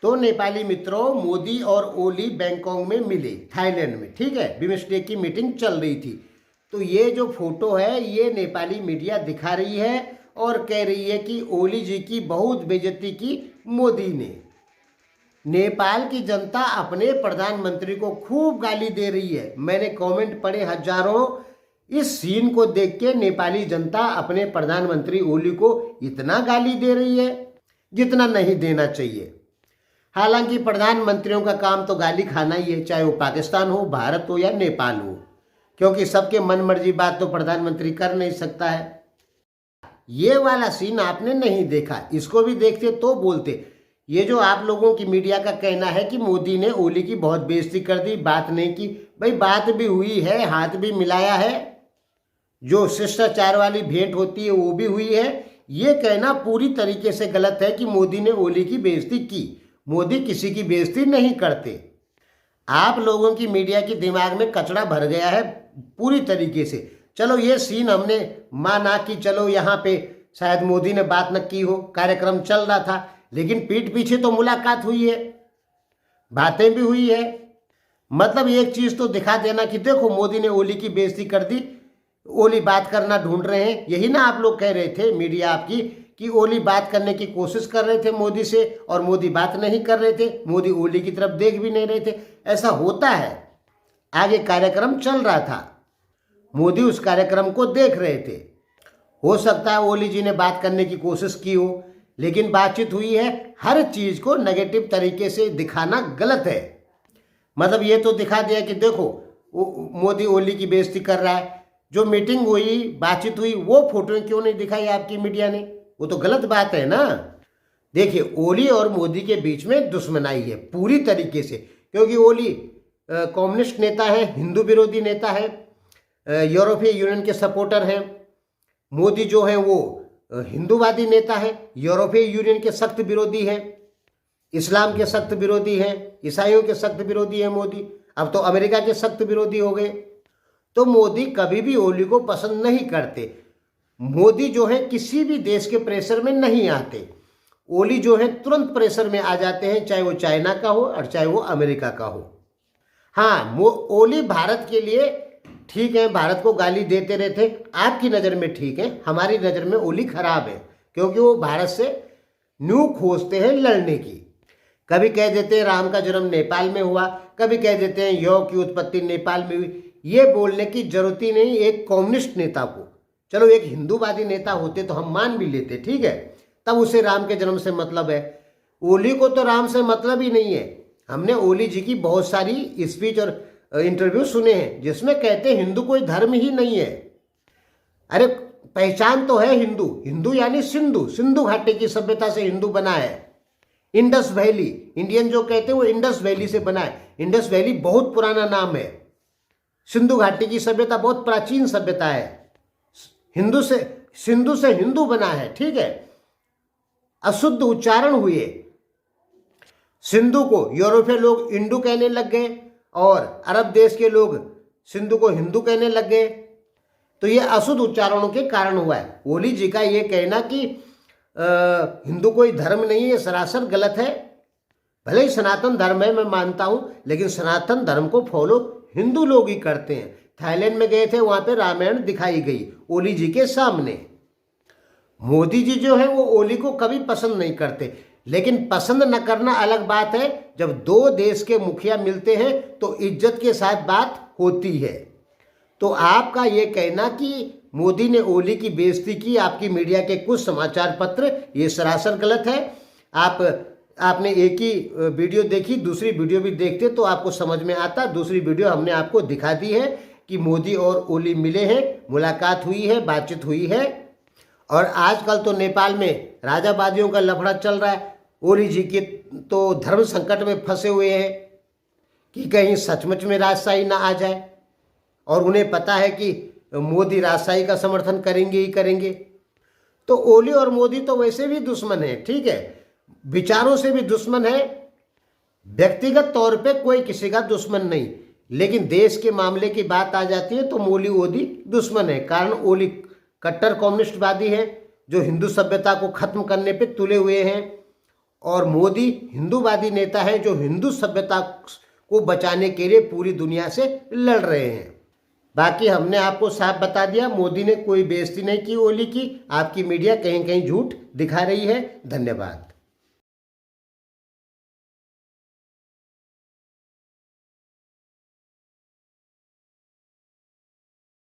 तो नेपाली मित्रों, मोदी और ओली बैंकॉक में मिले, थाईलैंड में, ठीक है। बिम्स्टेक की मीटिंग चल रही थी। तो ये जो फोटो है ये नेपाली मीडिया दिखा रही है और कह रही है कि ओली जी की बहुत बेइज्जती की मोदी ने। नेपाल की जनता अपने प्रधानमंत्री को खूब गाली दे रही है। मैंने कमेंट पढ़े हजारों। इस सीन को देख के नेपाली जनता अपने प्रधानमंत्री ओली को इतना गाली दे रही है जितना नहीं देना चाहिए। हालांकि प्रधानमंत्रियों का काम तो गाली खाना ही है, चाहे वो पाकिस्तान हो, भारत हो या नेपाल हो, क्योंकि सबके मन मर्जी बात तो प्रधानमंत्री कर नहीं सकता है। ये वाला सीन आपने नहीं देखा, इसको भी देखते तो बोलते। ये जो आप लोगों की मीडिया का कहना है कि मोदी ने ओली की बहुत बेइज्जती कर दी, बात नहीं की, भाई बात भी हुई है, हाथ भी मिलाया है, जो शिष्टाचार वाली भेंट होती है वो भी हुई है। ये कहना पूरी तरीके से गलत है कि मोदी ने ओली की बेइज्जती की। मोदी किसी की बेइज्जती नहीं करते। आप लोगों की मीडिया के दिमाग में कचरा भर गया है पूरी तरीके से। चलो ये सीन हमने माना कि चलो यहाँ पे शायद मोदी ने बात न की हो, कार्यक्रम चल रहा था, लेकिन पीठ पीछे तो मुलाकात हुई है, बातें भी हुई है। मतलब एक चीज तो दिखा देना कि देखो मोदी ने ओली की बेइज्जती कर दी, ओली बात करना ढूंढ रहे हैं। यही ना आप लोग कह रहे थे, मीडिया आपकी, कि ओली बात करने की कोशिश कर रहे थे मोदी से और मोदी बात नहीं कर रहे थे, मोदी ओली की तरफ देख भी नहीं रहे थे। ऐसा होता है। आगे कार्यक्रम चल रहा था, मोदी उस कार्यक्रम को देख रहे थे। हो सकता है ओली जी ने बात करने की कोशिश की हो, लेकिन बातचीत हुई है। हर चीज को नेगेटिव तरीके से दिखाना गलत है। मतलब ये तो दिखा दिया कि देखो मोदी ओली की बेइज्जती कर रहा है। जो मीटिंग हुई, बातचीत हुई, वो फोटो क्यों नहीं दिखाई आपकी मीडिया ने? वो तो गलत बात है ना। देखिए, ओली और मोदी के बीच में दुश्मनाई है पूरी तरीके से, क्योंकि ओली कम्युनिस्ट नेता है, हिंदू विरोधी नेता है, यूरोपीय यूनियन के सपोर्टर हैं। मोदी जो है वो हिंदूवादी नेता है, यूरोपीय यूनियन के सख्त विरोधी हैं, इस्लाम के सख्त विरोधी हैं, ईसाइयों के सख्त विरोधी हैं मोदी। अब तो अमेरिका के सख्त विरोधी हो गए। तो मोदी कभी भी ओली को पसंद नहीं करते। मोदी जो है किसी भी देश के प्रेशर में नहीं आते। ओली जो है तुरंत प्रेशर में आ जाते हैं, चाहे वो चाइना का हो और चाहे वो अमेरिका का हो। हाँ, ओली भारत के लिए ठीक है, भारत को गाली देते रहते, आपकी नज़र में ठीक है, हमारी नज़र में ओली खराब है, क्योंकि वो भारत से न्यू खोजते हैं लड़ने की। कभी कह देते हैं राम का जन्म नेपाल में हुआ, कभी कह देते हैं योग की उत्पत्ति नेपाल में हुई। ये बोलने की जरूरत ही नहीं एक कम्युनिस्ट नेता को। चलो एक हिंदूवादी नेता होते तो हम मान भी लेते, ठीक है, तब उसे राम के जन्म से मतलब है। ओली को तो राम से मतलब ही नहीं है। हमने ओली जी की बहुत सारी स्पीच और इंटरव्यू सुने हैं जिसमें कहते हैं हिंदू कोई धर्म ही नहीं है। अरे पहचान तो है हिंदू, हिंदू यानी सिंधु, सिंधु घाटी की सभ्यता से हिंदू बना है। इंडस वैली, इंडियन जो कहते हैं वो इंडस वैली से बना है। इंडस वैली बहुत पुराना नाम है। सिंधु घाटी की सभ्यता बहुत प्राचीन सभ्यता है। सिंधु से हिंदू बना है, ठीक है। अशुद्ध उच्चारण हुए। सिंधु को यूरोपीय लोग इंडू कहने लग गए और अरब देश के लोग सिंधु को हिंदू कहने लग गए। तो ये अशुद्ध उच्चारणों के कारण हुआ है। ओली जी का ये कहना कि हिंदू कोई धर्म नहीं है, ये सरासर गलत है। भले ही सनातन धर्म है, मैं मानता हूं, लेकिन सनातन धर्म को फॉलो हिंदू लोग ही करते हैं। थाईलैंड में गए थे, वहां पे रामायण दिखाई गई ओली जी के सामने। मोदी जी जो है वो ओली को कभी पसंद नहीं करते, लेकिन पसंद न करना अलग बात है। जब दो देश के मुखिया मिलते हैं तो इज्जत के साथ बात होती है। तो आपका ये कहना कि मोदी ने ओली की बेइज्जती की, आपकी मीडिया के कुछ समाचार पत्र, ये सरासर गलत है। आपने एक ही वीडियो देखी, दूसरी वीडियो भी देखते तो आपको समझ में आता। दूसरी वीडियो हमने आपको दिखा दी है कि मोदी और ओली मिले हैं, मुलाकात हुई है, बातचीत हुई है। और आजकल तो नेपाल में राजावादियों का लफड़ा चल रहा है। ओली जी के तो धर्म संकट में फंसे हुए हैं कि कहीं सचमुच में राजशाही ना आ जाए, और उन्हें पता है कि मोदी राजशाही का समर्थन करेंगे ही करेंगे। तो ओली और मोदी तो वैसे भी दुश्मन है, ठीक है, विचारों से भी दुश्मन है। व्यक्तिगत तौर पे कोई किसी का दुश्मन नहीं, लेकिन देश के मामले की बात आ जाती है तो ओली दुश्मन है। कारण ओली कट्टर कम्युनिस्टवादी है जो हिंदू सभ्यता को खत्म करने पे तुले हुए हैं। और मोदी हिंदूवादी नेता है जो हिंदू सभ्यता को बचाने के लिए पूरी दुनिया से लड़ रहे हैं। बाकी हमने आपको साफ बता दिया, मोदी ने कोई बेइज्जती नहीं की ओली की। आपकी मीडिया कहीं कहीं झूठ दिखा रही है। धन्यवाद।